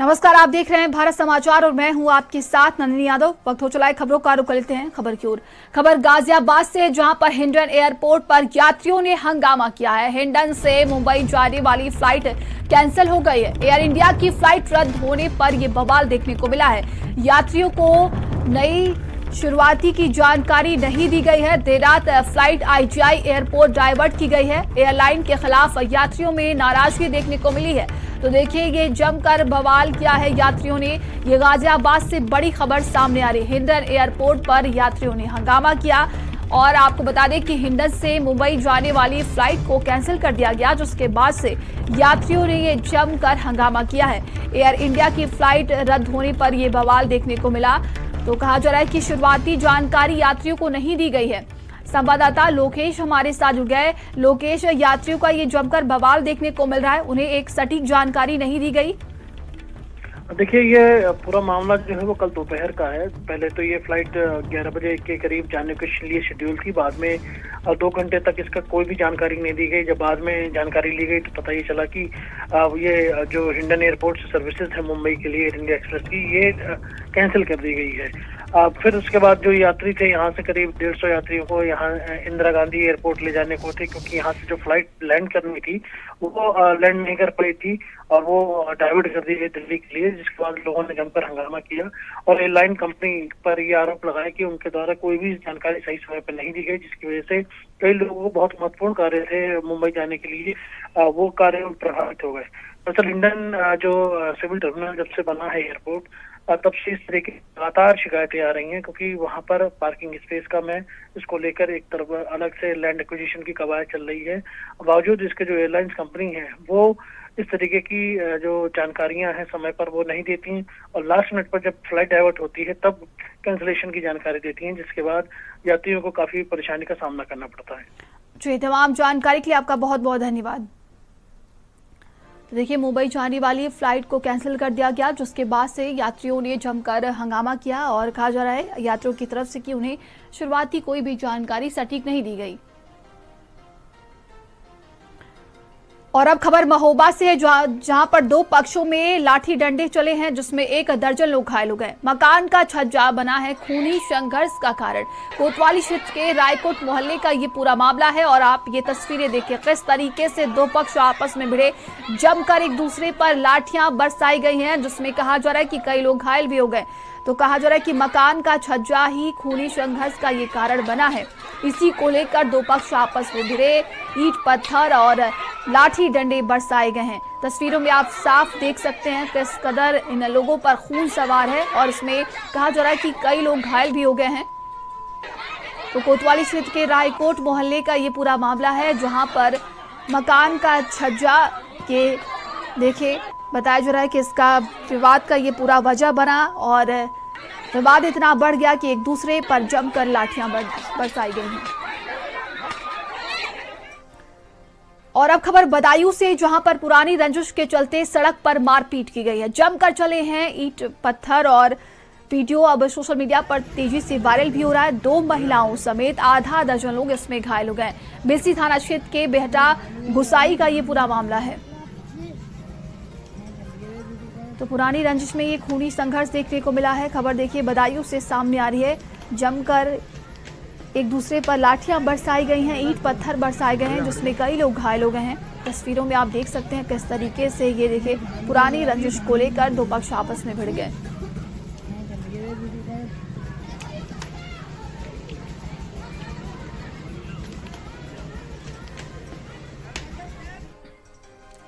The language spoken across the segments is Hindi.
नमस्कार, आप देख रहे हैं भारत समाचार और मैं हूं आपके साथ नंदिनी यादव। वक्त हो चला है खबरों का, रुख कर लेते हैं खबर की ओर। खबर गाजियाबाद से, जहां पर हिंडन एयरपोर्ट पर यात्रियों ने हंगामा किया है। हिंडन से मुंबई जाने वाली फ्लाइट कैंसिल हो गई है। एयर इंडिया की फ्लाइट रद्द होने पर यह बवाल देखने को मिला है। यात्रियों को नई शुरुआती की जानकारी नहीं दी गई है। देर रात फ्लाइट आईजीआई एयरपोर्ट डाइवर्ट की गई है। एयरलाइन के खिलाफ यात्रियों में नाराजगी देखने को मिली है। तो देखिए, ये जमकर बवाल किया है यात्रियों ने। ये गाजियाबाद से बड़ी खबर सामने आ रही है। हिंडन एयरपोर्ट पर यात्रियों ने हंगामा किया और आपको बता दें कि हिंडन से मुंबई जाने वाली फ्लाइट को कैंसिल कर दिया गया, जिसके बाद से यात्रियों ने ये जमकर हंगामा किया है। एयर इंडिया की फ्लाइट रद्द होने पर यह बवाल देखने को मिला। तो कहा जा रहा है कि शुरुआती जानकारी यात्रियों को नहीं दी गई है। संवाददाता लोकेश हमारे साथ जुड़ गए। लोकेश, यात्रियों का ये जमकर बवाल देखने को मिल रहा है, उन्हें एक सटीक जानकारी नहीं दी गई। देखिए, ये पूरा मामला जो है वो कल दोपहर का है। पहले तो ये फ्लाइट 11 बजे के करीब जाने के लिए शेड्यूल थी। बाद में 2 घंटे तक इसका कोई भी जानकारी नहीं दी गई। जब बाद में जानकारी ली गई तो पता ये चला कि ये जो हिंडन एयरपोर्ट से सर्विसेज है मुंबई के लिए एयर इंडिया एक्सप्रेस की, ये कैंसिल कर दी गई है। फिर उसके बाद जो यात्री थे, यहाँ से करीब 150 यात्रियों को यहाँ इंदिरा गांधी एयरपोर्ट ले जाने को थे, क्योंकि यहाँ से जो फ्लाइट लैंड करनी थी वो लैंड नहीं कर पाई थी और वो डाइवर्ट कर दी गई दिल्ली के लिए, जिसके बाद लोगों ने जमकर हंगामा किया और एयरलाइन कंपनी पर ये आरोप लगाया कि उनके द्वारा कोई भी जानकारी सही समय पर नहीं दी गई, जिसकी वजह से कई लोगों को बहुत महत्वपूर्ण कार्य थे मुंबई जाने के लिए, वो कार्य प्रभावित हो गए। दरअसल हिंडन जो सिविल टर्मिनल जब से बना है एयरपोर्ट, तब से इस तरह की लगातार शिकायतें आ रही हैं, क्योंकि वहां पर पार्किंग स्पेस कम है। इसको लेकर एक तरफ अलग से लैंड एक्विजिशन की कवायद चल रही है। बावजूद इसके जो एयरलाइंस कंपनी है वो इस तरीके की जो जानकारियां हैं समय पर वो नहीं देती हैं और लास्ट मिनट पर जब फ्लाइट डाइवर्ट होती है तब कैंसिलेशन की जानकारी देती हैं, जिसके बाद यात्रियों को काफी परेशानी का सामना करना पड़ता है। जी, तमाम जानकारी के लिए आपका बहुत बहुत धन्यवाद। देखिए, मुंबई जाने वाली फ्लाइट को कैंसिल कर दिया गया, जिसके बाद से यात्रियों ने जमकर हंगामा किया और कहा जा रहा है यात्रियों की तरफ से कि उन्हें शुरुआती कोई भी जानकारी सटीक नहीं दी गई। और अब खबर महोबा से है, जहां पर 2 पक्षों में लाठी डंडे चले हैं, जिसमें 1 दर्जन लोग घायल हो गए। मकान का छज्जा बना है खूनी संघर्ष का कारण। कोतवाली क्षेत्र के रायकोट मोहल्ले का ये पूरा मामला है और आप ये तस्वीरें देखिए, किस तरीके से 2 पक्ष आपस में भिड़े, जमकर एक दूसरे पर लाठियां बरसाई गई हैं, जिसमें कहा जा रहा है कि कई लोग घायल भी हो गए। तो कहा जा रहा है कि मकान का छज्जा ही खूनी संघर्ष का ये कारण बना है। इसी को लेकर 2 पक्ष आपस में भिड़े, ईंट पत्थर और लाठी डंडे बरसाए गए हैं। तस्वीरों में आप साफ देख सकते हैं किस कदर इन लोगों पर खून सवार है और इसमें कहा जा रहा है कि कई लोग घायल भी हो गए हैं। तो कोतवाली क्षेत्र के रायकोट मोहल्ले का ये पूरा मामला है, जहां पर मकान का छज्जा के देखिए बताया जा रहा है कि इसका विवाद का ये पूरा वजह बना और विवाद इतना बढ़ गया कि एक दूसरे पर जमकर लाठियां बरसाई गई हैं। और अब खबर बदायूं से, जहां पर पुरानी रंजिश के चलते सड़क पर मारपीट की गई है। जमकर चले हैं ईंट पत्थर और वीडियो अब सोशल मीडिया पर तेजी से वायरल भी हो रहा है। 2 महिलाओं समेत आधा दर्जन लोग इसमें घायल हो गए। बेसी थाना क्षेत्र के बेहटा गुसाई का ये पूरा मामला है। तो पुरानी रंजिश में ये खूनी संघर्ष देखने को मिला है। खबर देखिए बदायूं से सामने आ रही है। जमकर एक दूसरे पर लाठियां बरसाई गई हैं, ईंट पत्थर बरसाए गए हैं, जिसमें कई लोग घायल हो गए हैं। तस्वीरों में आप देख सकते हैं किस तरीके से ये देखिए पुरानी रंजिश को लेकर 2 पक्ष आपस में भिड़ गए।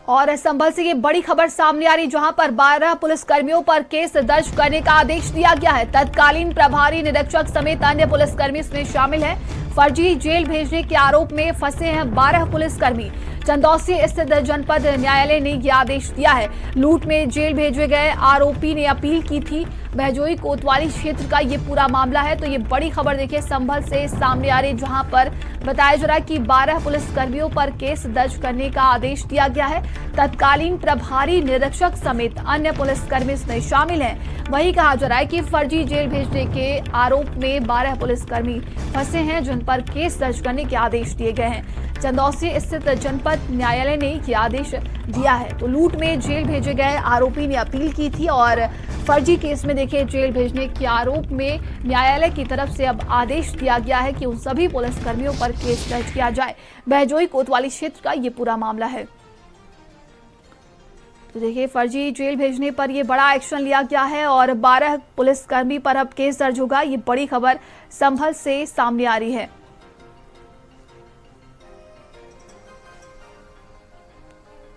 और संभल से ये बड़ी खबर सामने आ रही, जहां पर 12 पुलिसकर्मियों पर केस दर्ज करने का आदेश दिया गया है। तत्कालीन प्रभारी निरीक्षक समेत अन्य पुलिसकर्मी इसमें शामिल हैं। फर्जी जेल भेजने के आरोप में फंसे हैं 12 पुलिसकर्मी। चंदौसी स्थित जनपद न्यायालय ने यह आदेश दिया है। लूट में जेल भेजे गए आरोपी ने अपील की थी। बहजोई कोतवाली क्षेत्र का ये पूरा मामला है। तो ये बड़ी खबर देखिए संभल से सामने आ रही, जहां पर बताया जा रहा है कि 12 पुलिसकर्मियों पर केस दर्ज करने का आदेश दिया गया है। तत्कालीन प्रभारी निरीक्षक समेत अन्य पुलिसकर्मी इसमें शामिल हैं। वहीं कहा जा रहा है कि फर्जी जेल भेजने के आरोप में 12 पुलिसकर्मी फंसे हैं, जिन पर केस दर्ज करने के आदेश दिए गए हैं। चंदौसी स्थित जनपद न्यायालय ने ये आदेश दिया है। तो लूट में जेल भेजे गए आरोपी ने अपील की थी और फर्जी केस में देखिए जेल भेजने के आरोप में न्यायालय की तरफ से अब आदेश दिया गया है कि उन सभी पुलिसकर्मियों पर केस दर्ज किया जाए। बहजोई कोतवाली क्षेत्र का ये पूरा मामला है। तो देखिए फर्जी जेल भेजने पर यह बड़ा एक्शन लिया गया है और 12 पुलिसकर्मी पर अब केस दर्ज होगा। ये बड़ी खबर संभल से सामने आ रही है।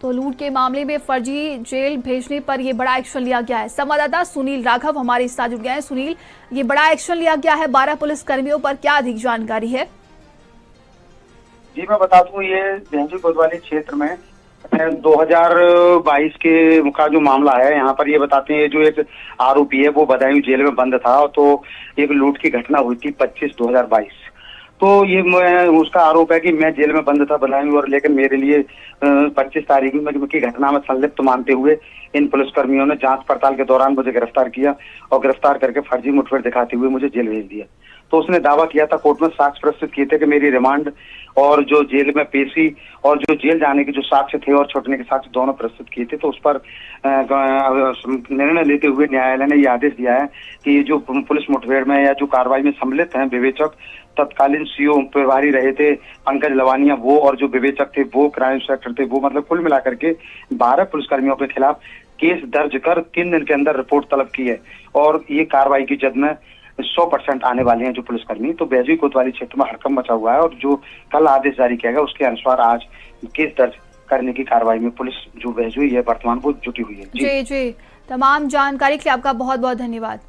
तो लूट के मामले में फर्जी जेल भेजने पर यह बड़ा एक्शन लिया गया है। संवाददाता सुनील राघव हमारे साथ जुड़ गए हैं। सुनील, ये बड़ा एक्शन लिया गया है 12 पुलिसकर्मियों पर, क्या अधिक जानकारी है? जी मैं बता दूं, ये बहजोई कोतवाली क्षेत्र में 2022 के का जो मामला है, यहाँ पर ये बताते हैं जो एक आरोपी है वो बदायूं जेल में बंद था। तो एक लूट की घटना हुई थी 25/2022। तो ये उसका आरोप है कि मैं जेल में बंद था बदायूं, और लेकिन मेरे लिए 25 तारीख में की घटना में संलिप्त मानते हुए इन पुलिसकर्मियों ने जांच पड़ताल के दौरान मुझे गिरफ्तार किया और गिरफ्तार करके फर्जी मुठभेड़ दिखाते हुए मुझे जेल भेज दिया। तो उसने दावा किया था, कोर्ट में साक्ष्य प्रस्तुत किए थे कि मेरी रिमांड और जो जेल में पेशी और जो जेल जाने के जो साक्ष्य थे और छूटने के साक्ष्य दोनों प्रस्तुत किए थे। तो उस पर निर्णय लेते हुए न्यायालय ने यह आदेश दिया है कि जो पुलिस मुठभेड़ में या जो कार्रवाई में सम्मिलित हैं विवेचक, तत्कालीन सीओ प्रभारी रहे थे पंकज लवानिया वो, और जो विवेचक थे वो, क्राइम इंस्पेक्टर थे वो, मतलब कुल मिलाकर के 12 पुलिसकर्मियों के खिलाफ केस दर्ज कर 3 दिन के अंदर रिपोर्ट तलब की है। और ये कार्रवाई की जद में 100% आने वाले हैं जो पुलिसकर्मी। तो बहजोई कोतवाली क्षेत्र में हड़कंप मचा हुआ है और जो कल आदेश जारी किया गया उसके अनुसार आज केस दर्ज करने की कार्रवाई में पुलिस जो बहजोई है वर्तमान वो जुटी हुई है। जी जी, तमाम जानकारी के लिए आपका बहुत बहुत धन्यवाद।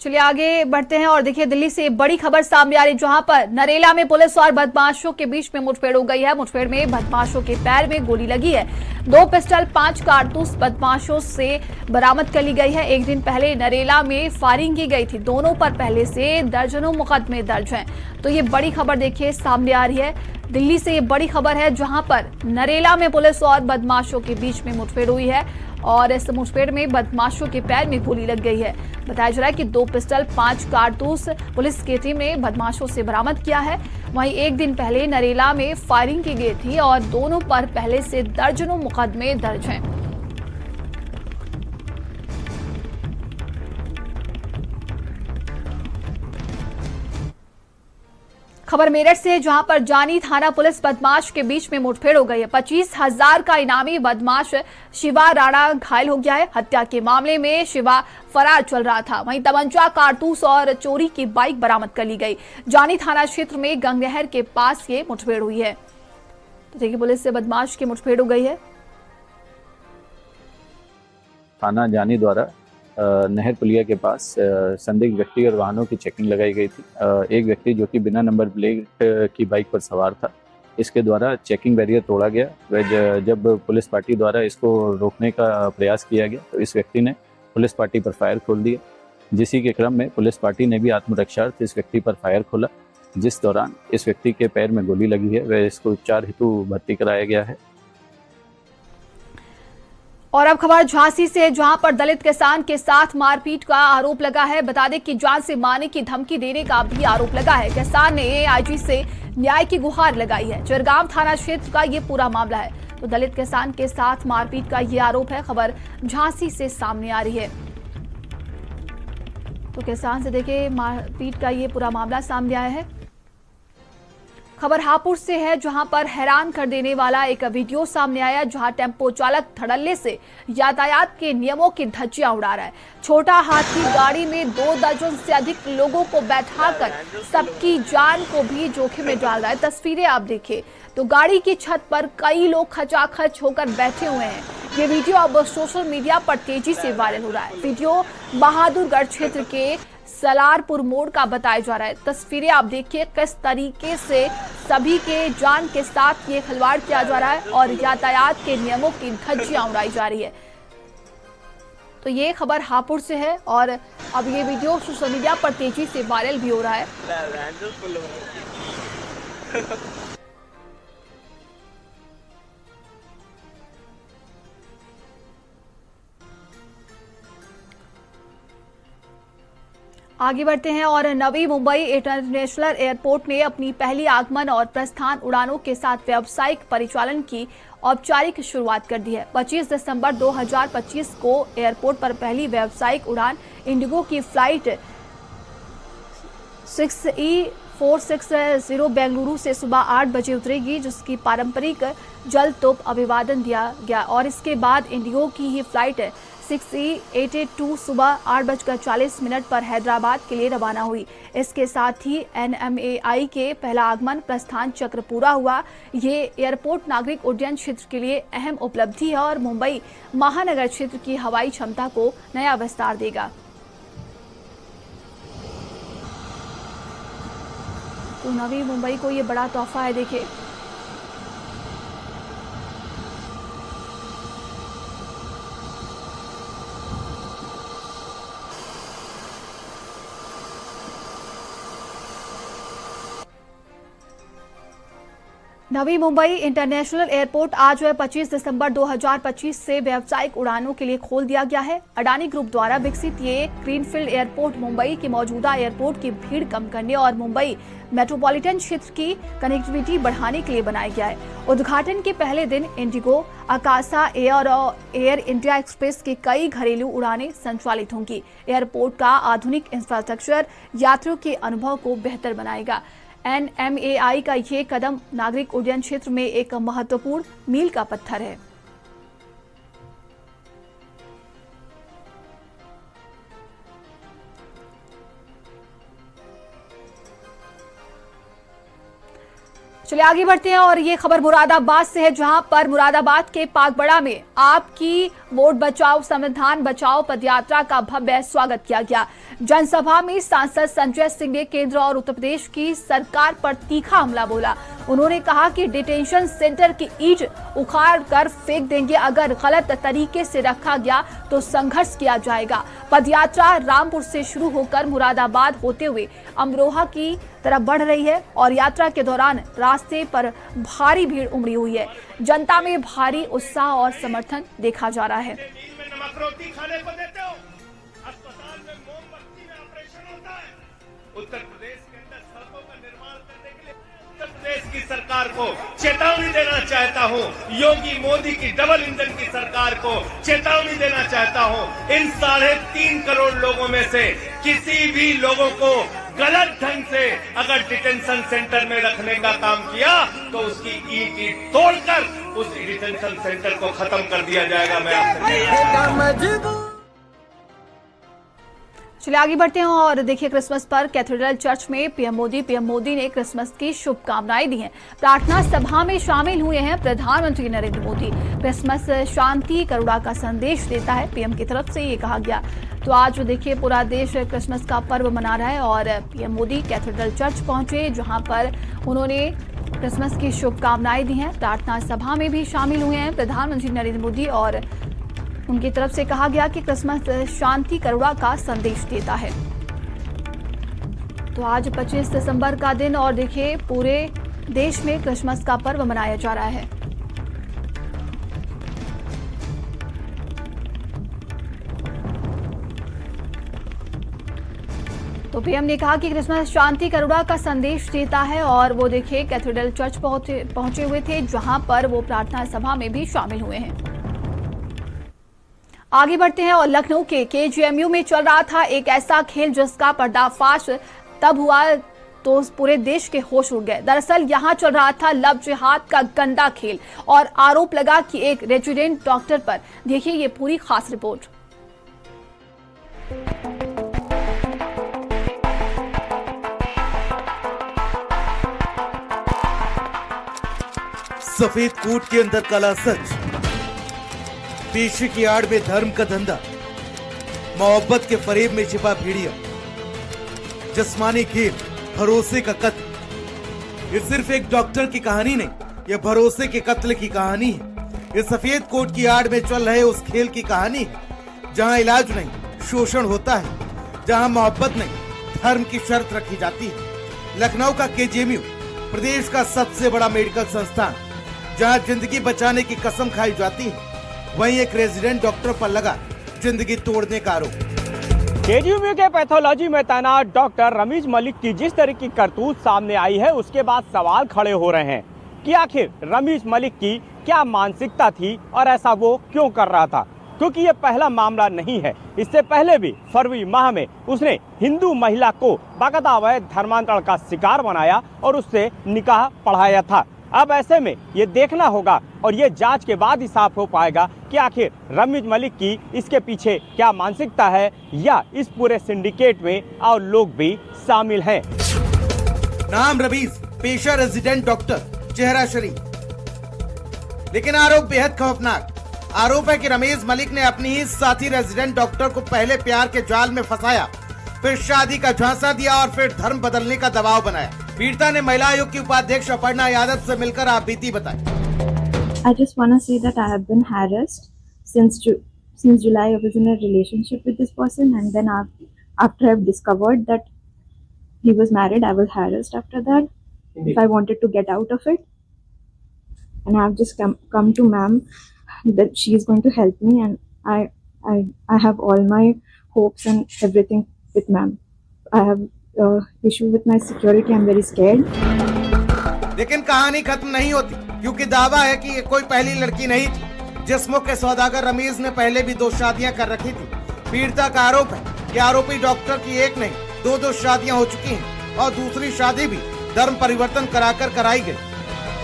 चलिए आगे बढ़ते हैं और देखिए दिल्ली से बड़ी खबर सामने आ रही है, जहां पर नरेला में पुलिस और बदमाशों के बीच में मुठभेड़ हो गई है। मुठभेड़ में बदमाशों के पैर में गोली लगी है। 2 पिस्टल 5 कारतूस बदमाशों से बरामद कर ली गई है। एक दिन पहले नरेला में फायरिंग की गई थी। दोनों पर पहले से दर्जनों मुकदमे दर्ज हैं। तो ये बड़ी खबर देखिए सामने आ रही है। दिल्ली से ये बड़ी खबर है, जहां पर नरेला में पुलिस और बदमाशों के बीच में मुठभेड़ हुई है और इस मुठभेड़ में बदमाशों के पैर में गोली लग गई है। बताया जा रहा है कि 2 पिस्टल 5 कारतूस पुलिस की टीम ने बदमाशों से बरामद किया है। वहीं एक दिन पहले नरेला में फायरिंग की गई थी और दोनों पर पहले से दर्जनों मुकदमे दर्ज हैं। खबर मेरठ से, जहां पर जानी थाना पुलिस बदमाश के बीच में मुठभेड़ हो गई है। 25,000 का इनामी बदमाश शिवा राणा घायल हो गया है। हत्या के मामले में शिवा फरार चल रहा था। वहीं तमंचा, कारतूस और चोरी की बाइक बरामद कर ली गई। जानी थाना क्षेत्र में गंगनहर के पास ये मुठभेड़ हुई है। तो देखिए पुलिस से बदमाश की मुठभेड़ हो गई है। थाना जानी द्वारा नहर पुलिया के पास संदिग्ध व्यक्ति और वाहनों की चेकिंग लगाई गई थी। एक व्यक्ति जो कि बिना नंबर प्लेट की बाइक पर सवार था, इसके द्वारा चेकिंग बैरियर तोड़ा गया। वह जब पुलिस पार्टी द्वारा इसको रोकने का प्रयास किया गया तो इस व्यक्ति ने पुलिस पार्टी पर फायर खोल दिया। जिसी के क्रम में पुलिस पार्टी ने भी आत्मरक्षार्थ इस व्यक्ति पर फायर खोला, जिस दौरान इस व्यक्ति के पैर में गोली लगी है। वह इसको उपचार हेतु भर्ती कराया गया है। और अब खबर झांसी से, जहां पर दलित किसान के साथ मारपीट का आरोप लगा है। बता दें कि जान से मारने की धमकी देने का भी आरोप लगा है। किसान ने एआईजी से न्याय की गुहार लगाई है। चिरगांव थाना क्षेत्र का ये पूरा मामला है। तो दलित किसान के साथ मारपीट का ये आरोप है। खबर झांसी से सामने आ रही है। तो किसान से देखिए मारपीट का ये पूरा मामला सामने आया है। खबर हापुड़ से है, जहां पर हैरान कर देने वाला एक वीडियो सामने आया, जहां टेम्पो चालक धड़ल्ले से यातायात के नियमों की धज्जियां उड़ा रहा है। छोटा हाथी गाड़ी में 2 दर्जन से अधिक लोगों को बैठाकर सबकी जान को भी जोखिम में डाल रहा है। तस्वीरें आप देखिए तो गाड़ी की छत पर कई लोग खचाखच होकर बैठे हुए हैं। ये वीडियो अब सोशल मीडिया पर तेजी से वायरल हो रहा है। वीडियो बहादुरगढ़ क्षेत्र के सलारपुर मोड़ का बताया जा रहा है। तस्वीरें आप देखिए किस तरीके से सभी के जान के साथ ये खिलवाड़ किया जा रहा है और यातायात के नियमों की धज्जियां उड़ाई जा रही है। तो ये खबर हापुड़ से है और अब ये वीडियो सोशल मीडिया पर तेजी से वायरल भी हो रहा है। आगे बढ़ते हैं और नवी मुंबई इंटरनेशनल एयरपोर्ट ने अपनी पहली आगमन और प्रस्थान उड़ानों के साथ व्यावसायिक परिचालन की औपचारिक शुरुआट कर दी है। 25 दिसंबर 2025 को एयरपोर्ट पर पहली व्यावसायिक उड़ान इंडिगो की फ्लाइट 6E460 बेंगलुरु से सुबह 8 बजे उतरेगी, जिसकी पारंपरिक जल तोप अभिवादन दिया गया और इसके बाद इंडिगो की ही फ्लाइट 6E882 सुबह 8:40 पर हैदराबाद के लिए रवाना हुई। इसके साथ ही NMAI के पहला आगमन प्रस्थान चक्र पूरा हुआ। ये एयरपोर्ट नागरिक उड्डयन क्षेत्र के लिए अहम उपलब्धि है और मुंबई महानगर क्षेत्र की हवाई क्षमता को नया विस्तार देगा। तो नवी मुंबई को ये बड़ा तोहफा है। देखिए, नवी मुंबई इंटरनेशनल एयरपोर्ट आज 25 दिसंबर 2025 से व्यावसायिक उड़ानों के लिए खोल दिया गया है। अडानी ग्रुप द्वारा विकसित ये ग्रीनफील्ड एयरपोर्ट मुंबई के मौजूदा एयरपोर्ट की भीड़ कम करने और मुंबई मेट्रोपॉलिटन क्षेत्र की कनेक्टिविटी बढ़ाने के लिए बनाया गया है। उद्घाटन के पहले दिन इंडिगो, आकाशा एयर और एयर इंडिया एक्सप्रेस की कई घरेलू उड़ानें संचालित होंगी। एयरपोर्ट का आधुनिक इंफ्रास्ट्रक्चर यात्रियों के अनुभव को बेहतर बनाएगा। NMAI का ये कदम नागरिक उड्डयन क्षेत्र में एक महत्वपूर्ण मील का पत्थर है। चलिए आगे बढ़ते हैं और ये खबर मुरादाबाद से है, जहां पर मुरादाबाद के पागबड़ा में आपकी वोट बचाओ संविधान बचाओ पदयात्रा का भव्य स्वागत किया गया। जनसभा में सांसद संजय सिंह ने केंद्र और उत्तर प्रदेश की सरकार पर तीखा हमला बोला। उन्होंने कहा कि डिटेंशन सेंटर की ईंट उखाड़ कर फेंक देंगे, अगर गलत तरीके से रखा गया तो संघर्ष किया जाएगा। पदयात्रा रामपुर से शुरू होकर मुरादाबाद होते हुए अमरोहा की तरफ बढ़ रही है और यात्रा के दौरान रास्ते पर भारी भीड़ उमड़ी हुई है। जनता में भारी उत्साह और समर्थन देखा जा रहा है। उत्तर प्रदेश के अंदर सड़कों का निर्माण करने के लिए उत्तर प्रदेश की सरकार को चेतावनी देना चाहता हूं। योगी मोदी की डबल इंजन की सरकार को चेतावनी देना चाहता हूं। इन 3.5 करोड़ लोगों में से किसी भी लोगों को गलत ढंग से अगर डिटेंशन सेंटर में रखने का काम किया तो उसकी ईंट तोड़कर उस डिटेंशन सेंटर को खत्म कर दिया जाएगा। मैं आपसे चलिए आगे बढ़ते हैं और देखिए, क्रिसमस पर कैथेड्रल चर्च में पीएम मोदी ने क्रिसमस की शुभकामनाएं दी हैं। प्रार्थना सभा में शामिल हुए हैं प्रधानमंत्री नरेंद्र मोदी। क्रिसमस शांति करुणा का संदेश देता है, पीएम की तरफ से ये कहा गया। तो आज देखिए पूरा देश क्रिसमस का पर्व मना रहा है और पीएम मोदी कैथेड्रल चर्च पहुंचे, जहां पर उन्होंने क्रिसमस की शुभकामनाएं दी हैं। प्रार्थना सभा में भी शामिल हुए हैं प्रधानमंत्री नरेंद्र मोदी और उनकी तरफ से कहा गया कि क्रिसमस शांति करुणा का संदेश देता है। तो आज 25 दिसंबर का दिन और देखिए पूरे देश में क्रिसमस का पर्व मनाया जा रहा है। तो पीएम ने कहा कि क्रिसमस शांति करुणा का संदेश देता है और वो देखिए कैथेड्रल चर्च पहुंचे हुए थे, जहां पर वो प्रार्थना सभा में भी शामिल हुए हैं। आगे बढ़ते हैं और लखनऊ के KGMU में चल रहा था एक ऐसा खेल जिसका पर्दाफाश तब हुआ तो पूरे देश के होश उड़ गए। दरअसल यहां चल रहा था लव जिहाद का गंदा खेल और आरोप लगा कि एक रेजिडेंट डॉक्टर पर। देखिए ये पूरी खास रिपोर्ट। सफेद कोट के अंदर काला सच, पेशे की आड़ में धर्म का धंधा, मोहब्बत के फरेब में छिपा भेड़िया, जिस्मानी खेल, भरोसे का कत्ल। ये सिर्फ एक डॉक्टर की कहानी नहीं, ये भरोसे के कत्ल की कहानी है। ये सफेद कोट की आड़ में चल रहे उस खेल की कहानी है जहां इलाज नहीं शोषण होता है, जहां मोहब्बत नहीं धर्म की शर्त रखी जाती है। लखनऊ का KGMU प्रदेश का सबसे बड़ा मेडिकल संस्थान, जहां जिंदगी बचाने की कसम खाई जाती है, वहीं एक रेजिडेंट डॉक्टर पर लगा जिंदगी तोड़ने का आरोप। केजीएमयू के पैथोलॉजी में तैनात डॉक्टर रमीज मलिक की जिस तरह की करतूत सामने आई है, उसके बाद सवाल खड़े हो रहे हैं कि आखिर रमीज मलिक की क्या मानसिकता थी और ऐसा वो क्यों कर रहा था। क्योंकि ये पहला मामला नहीं है, इससे पहले भी फरवरी माह में उसने हिंदू महिला को बाकायदा अवैध धर्मांतरण का शिकार बनाया और उससे निकाह पढ़ाया था। अब ऐसे में ये देखना होगा और ये जांच के बाद ही साफ हो पाएगा कि आखिर रमीज मलिक की इसके पीछे क्या मानसिकता है या इस पूरे सिंडिकेट में और लोग भी शामिल हैं। नाम रमीज, पेशा रेजिडेंट डॉक्टर, चेहरा शरीफ, लेकिन आरोप बेहद खौफनाक। आरोप है कि रमीज मलिक ने अपनी ही साथी रेजिडेंट डॉक्टर को पहले प्यार के जाल में फंसाया, फिर शादी का झांसा दिया और फिर धर्म बदलने का दबाव बनाया। पीड़िता ने महिला आयोग की उपाध्यक्ष अपर्णा यादव से मिलकर आप बीती बताई। I just want to say that I have been harassed since July. I was in a relationship with this person, and then after I've discovered that he was married, I was harassed after that. If I wanted to get out of it, and I have just come to ma'am that she is going to help me, and I have all my hopes and everything with ma'am. I have issue with my security. I'm very scared. लेकिन कहानी खत्म नहीं होती, क्योंकि दावा है कि ये कोई पहली लड़की नहीं थी। जिस्मों के सौदागर रमीज ने पहले भी 2 शादियां कर रखी थी। पीड़िता का आरोप है कि आरोपी डॉक्टर की एक नहीं 2 शादियां हो चुकी हैं और दूसरी शादी भी धर्म परिवर्तन कराकर कराई गई।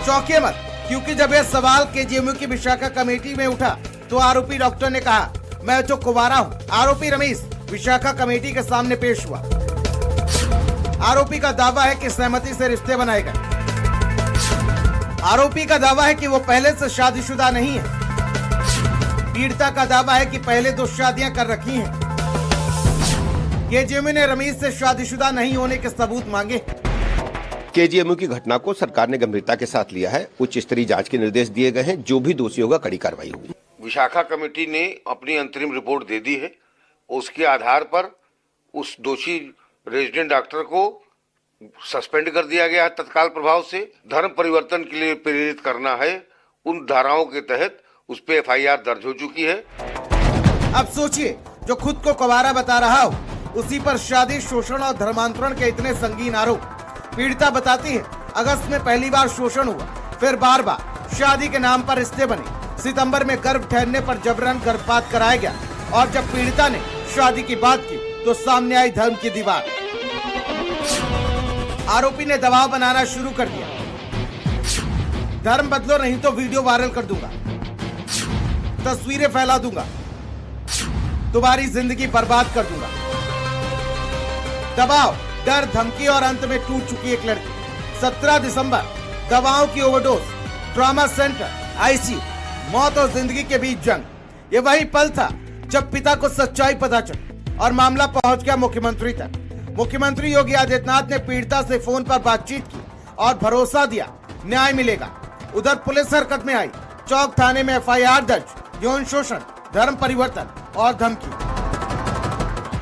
चौंकिए मत, क्योंकि जब यह सवाल केजीएमयू की विशाखा कमेटी में उठा तो आरोपी डॉक्टर ने कहा, मैं तो कुंवारा हूँ। आरोपी रमीज विशाखा कमेटी के सामने पेश हुआ। आरोपी का दावा है कि सहमति से रिश्ते बनाए गए। आरोपी का दावा है कि वो पहले से शादीशुदा नहीं है। पीड़िता का दावा है कि पहले 2 शादियां कर रखी हैं। केजीएमयू ने रमीज से शादीशुदा नहीं होने के सबूत मांगे। केजीएमयू की घटना को सरकार ने गंभीरता के साथ लिया है। उच्च स्तरीय जांच के निर्देश दिए गए हैं। जो भी दोषी होगा कड़ी कार्रवाई होगी। विशाखा कमेटी ने अपनी अंतरिम रिपोर्ट दे दी है। उसके आधार पर उस दोषी रेजिडेंट डॉक्टर को सस्पेंड कर दिया गया है तत्काल प्रभाव से। धर्म परिवर्तन के लिए प्रेरित करना है, उन धाराओं के तहत उस पे एफआईआर दर्ज हो चुकी है। अब सोचिए, जो खुद को कुंवारा बता रहा हो, उसी पर शादी, शोषण और धर्मांतरण के इतने संगीन आरोप। पीड़िता बताती है, अगस्त में पहली बार शोषण हुआ, फिर बार शादी के नाम पर रिश्ते बने। सितंबर में गर्भ ठहरने पर जबरन गर्भपात कराया गया और जब पीड़िता ने शादी की बात की तो सामने आई धर्म की दीवार। आरोपी ने दबाव बनाना शुरू कर दिया, धर्म बदलो नहीं तो वीडियो वायरल कर दूंगा, तस्वीरें फैला दूंगा, तुम्हारी जिंदगी बर्बाद कर दूंगा। दबाव, डर, धमकी और अंत में टूट चुकी एक लड़की। 17 दिसंबर, दवाओं की ओवरडोज, ट्रॉमा सेंटर, आईसीयू, मौत और जिंदगी के बीच जंग। ये वही पल था जब पिता को सच्चाई पता चली और मामला पहुंच गया मुख्यमंत्री तक। मुख्यमंत्री योगी आदित्यनाथ ने पीड़िता से फोन पर बातचीत की और भरोसा दिया न्याय मिलेगा। उधर पुलिस हरकत में आई। चौक थाने में एफआईआर दर्ज, यौन शोषण, धर्म परिवर्तन और धमकी।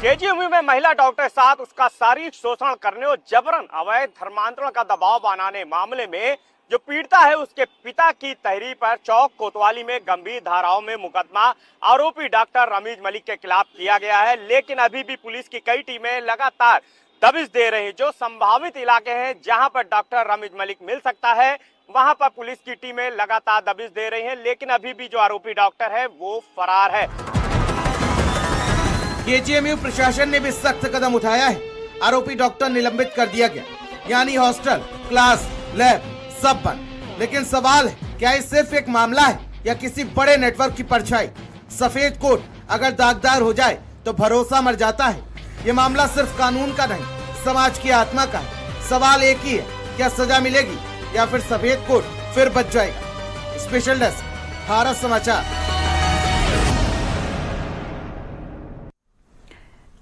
केजीएमयू में महिला डॉक्टर के साथ उसका शारीरिक शोषण करने और जबरन अवैध धर्मांतरण का दबाव बनाने मामले में जो पीड़िता है उसके पिता की तहरीर पर चौक कोतवाली में गंभीर धाराओं में मुकदमा आरोपी डॉक्टर रमीज मलिक के खिलाफ किया गया है। लेकिन अभी भी पुलिस की कई टीमें लगातार दबिश दे रही। जो संभावित इलाके हैं जहां पर डॉक्टर रमीज मलिक मिल सकता है, वहां पर पुलिस की टीमें लगातार दबिश दे रही हैं। लेकिन अभी भी जो आरोपी डॉक्टर है वो फरार है। केजीएमयू प्रशासन ने भी सख्त कदम उठाया है। आरोपी डॉक्टर निलंबित कर दिया गया, यानी हॉस्टल, क्लास, लैब सब बंद। लेकिन सवाल है, क्या ये सिर्फ एक मामला है या किसी बड़े नेटवर्क की परछाई? सफेद कोट अगर दागदार हो जाए तो भरोसा मर जाता है। ये मामला सिर्फ कानून का नहीं, समाज की आत्मा का है। सवाल एक ही है, क्या सजा मिलेगी या फिर सफेद कोट फिर बच जाएगा? स्पेशल डेस्क, भारत समाचार।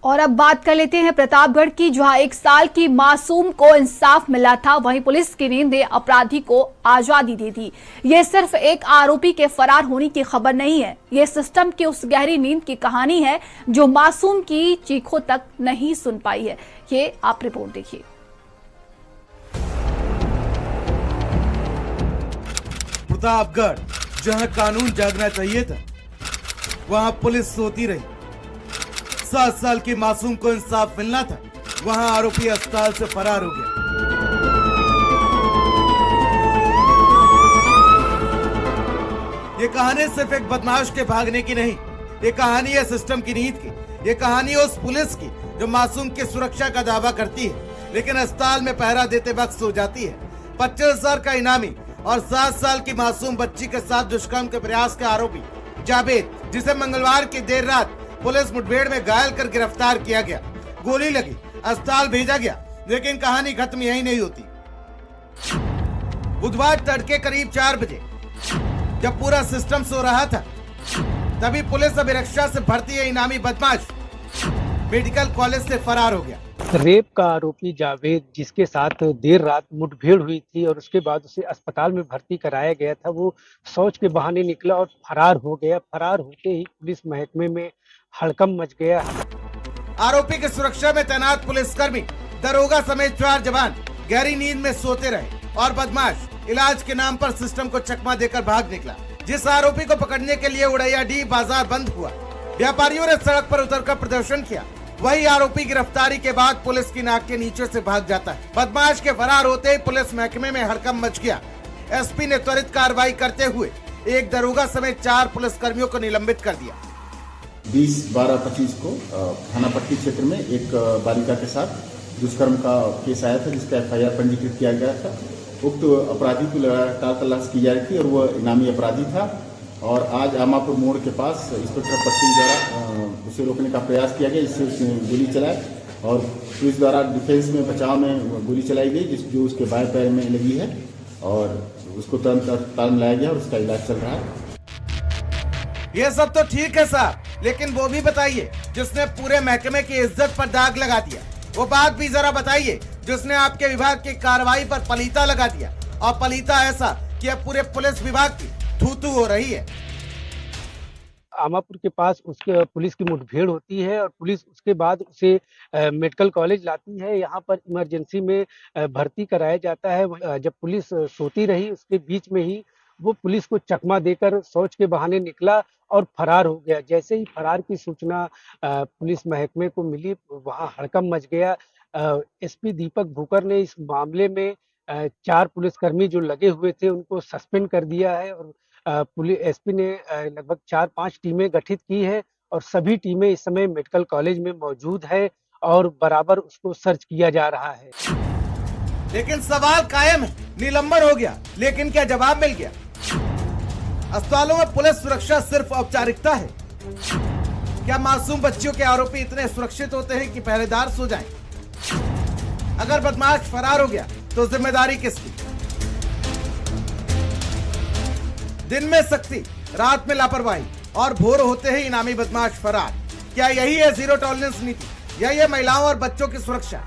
और अब बात कर लेते हैं प्रतापगढ़ की, जहां 1 साल की मासूम को इंसाफ मिला था, वहीं पुलिस की नींद ने अपराधी को आजादी दे दी। ये सिर्फ एक आरोपी के फरार होने की खबर नहीं है, ये सिस्टम की उस गहरी नींद की कहानी है जो मासूम की चीखों तक नहीं सुन पाई है। ये आप रिपोर्ट देखिए। प्रतापगढ़, जहां कानून जागना चाहिए था, वहां पुलिस सोती रही। 7 साल की मासूम को इंसाफ मिलना था, वहां आरोपी अस्पताल से फरार हो गया। ये कहानी सिर्फ एक बदमाश के भागने की नहीं, ये कहानी है सिस्टम की नीति की। ये कहानी है उस पुलिस की जो मासूम की सुरक्षा का दावा करती है लेकिन अस्पताल में पहरा देते वक्त सो जाती है। 25,000 का इनामी और 7 साल की मासूम बच्ची के साथ दुष्कर्म के प्रयास के आरोपी जावेद, जिसे मंगलवार की देर रात पुलिस मुठभेड़ में घायल कर गिरफ्तार किया गया, गोली लगी, अस्पताल भेजा गया, लेकिन कहानी खत्म यही नहीं होती। बुधवार तड़के करीब 4 बजे जब पूरा सिस्टम सो रहा था, तभी पुलिस अभिरक्षा से भर्ती है इनामी बदमाश मेडिकल कॉलेज से फरार हो गया। रेप का आरोपी जावेद, जिसके साथ देर रात मुठभेड़ हुई थी और उसके बाद उसे अस्पताल में भर्ती कराया गया था, वो शौच के बहाने निकला और फरार हो गया। फरार होते ही पुलिस महकमे में हड़कंप मच गया। आरोपी की सुरक्षा में तैनात पुलिसकर्मी, दरोगा समेत 4 जवान गहरी नींद में सोते रहे और बदमाश इलाज के नाम पर सिस्टम को चकमा देकर भाग निकला। जिस आरोपी को पकड़ने के लिए उड़ैयाडीह बाजार बंद हुआ, व्यापारियों ने सड़क पर उतरकर प्रदर्शन किया, वही आरोपी गिरफ्तारी के बाद पुलिस की नाक के नीचे से भाग जाता है। बदमाश के फरार होते ही पुलिस महकमे में हड़कंप मच गया। एसपी ने त्वरित कार्रवाई करते हुए एक दरोगा समेत 4 पुलिसकर्मियों को निलंबित कर दिया। 20/12/25 को थाना पट्टी क्षेत्र में एक बालिका के साथ दुष्कर्म का केस आया था, जिसका FIR पंजीकृत किया गया था। उक्त अपराधी को लगातार तलाश की जा रही थी और वह इनामी अपराधी था। और आज आमापुर मोड़ के पास इंस्पेक्टर पट्टी द्वारा उसे रोकने का प्रयास किया गया, जिससे उसने गोली चलाई और पुलिस द्वारा डिफेंस में बचाव में गोली चलाई गई, जो उसके बाएं पैर में लगी है और उसको तुरंत अस्पताल में लाया गया और उसका इलाज चल रहा है। ये सब तो ठीक है साहब, लेकिन वो भी बताइए जिसने पूरे महकमे की इज्जत पर दाग लगा दिया। वो बात भी जरा बताइए जिसने आपके विभाग की कार्रवाई पर पलीता लगा दिया, और पलीता ऐसा कि अब पूरे पुलिस विभाग की थू-थू हो रही है। आमापुर के पास उसके पुलिस की मुठभेड़ होती है और पुलिस उसके बाद उसे मेडिकल कॉलेज लाती है। यहाँ पर इमरजेंसी में भर्ती कराया जाता है। जब पुलिस सोती रही, उसके बीच में ही वो पुलिस को चकमा देकर शौच के बहाने निकला और फरार हो गया। जैसे ही फरार की सूचना पुलिस महकमे को मिली, वहाँ हड़कंप मच गया। एसपी दीपक भूकर ने इस मामले में 4 पुलिसकर्मी जो लगे हुए थे उनको सस्पेंड कर दिया है और पुलिस एसपी ने लगभग 4-5 टीमें गठित की है और सभी टीमें इस समय मेडिकल कॉलेज में मौजूद है और बराबर उसको सर्च किया जा रहा है। लेकिन सवाल कायम है, निलंबन हो गया, लेकिन क्या जवाब मिल गया? अस्पतालों में पुलिस सुरक्षा सिर्फ औपचारिकता है? क्या मासूम बच्चियों के आरोपी इतने सुरक्षित होते हैं कि पहरेदार सो जाएं? अगर बदमाश फरार हो गया तो जिम्मेदारी किसकी? दिन में सख्ती, रात में लापरवाही और भोर होते ही इनामी बदमाश फरार। क्या यही है जीरो टॉलरेंस नीति? यही है महिलाओं और बच्चों की सुरक्षा?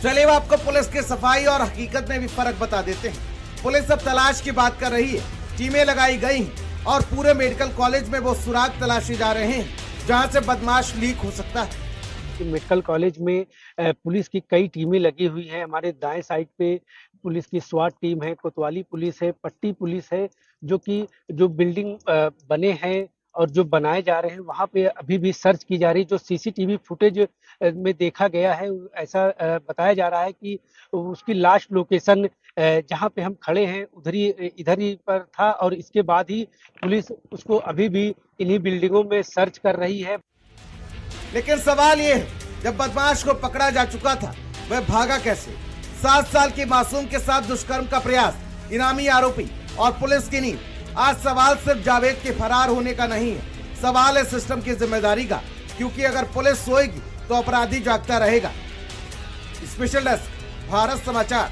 चलिए आपको पुलिस की सफाई और हकीकत में भी फर्क बता देते हैं। पुलिस अब तलाश की बात कर रही है, टीमें लगाई गई हैं और पूरे मेडिकल कॉलेज में वो सुराग तलाशे जा रहे हैं जहां से बदमाश लीक हो सकता है। मेडिकल कॉलेज में पुलिस की कई टीमें लगी हुई हैं। हमारे दाएं साइड पे पुलिस की स्वाट टीम है, कोतवाली पुलिस है, पट्टी पुलिस है, जो बिल्डिंग बने हैं और जो बनाए जा रहे हैं वहाँ पे अभी भी सर्च की जा रही है। जो सीसीटीवी फुटेज में देखा गया है, ऐसा बताया जा रहा है कि उसकी लास्ट लोकेशन जहाँ पे हम खड़े हैं इधर ही पर था और इसके बाद ही पुलिस उसको अभी भी इन्हीं बिल्डिंगों में सर्च कर रही है। लेकिन सवाल ये है, जब बदमाश को पकड़ा जा चुका था, वह भागा कैसे? 7 साल की मासूम के साथ दुष्कर्म का प्रयास, इनामी आरोपी और पुलिस की नींद। आज सवाल सिर्फ जावेद के फरार होने का नहीं है, सवाल है सिस्टम की जिम्मेदारी का, क्योंकि अगर पुलिस सोएगी तो अपराधी जागता रहेगा। स्पेशल डेस्क, भारत समाचार।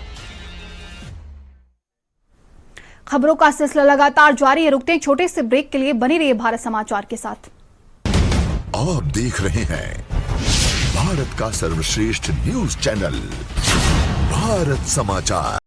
खबरों का सिलसिला लगातार जारी है। रुकते हैं छोटे से ब्रेक के लिए, बनी रहिए भारत समाचार के साथ। आप देख रहे हैं भारत का सर्वश्रेष्ठ न्यूज चैनल भारत समाचार।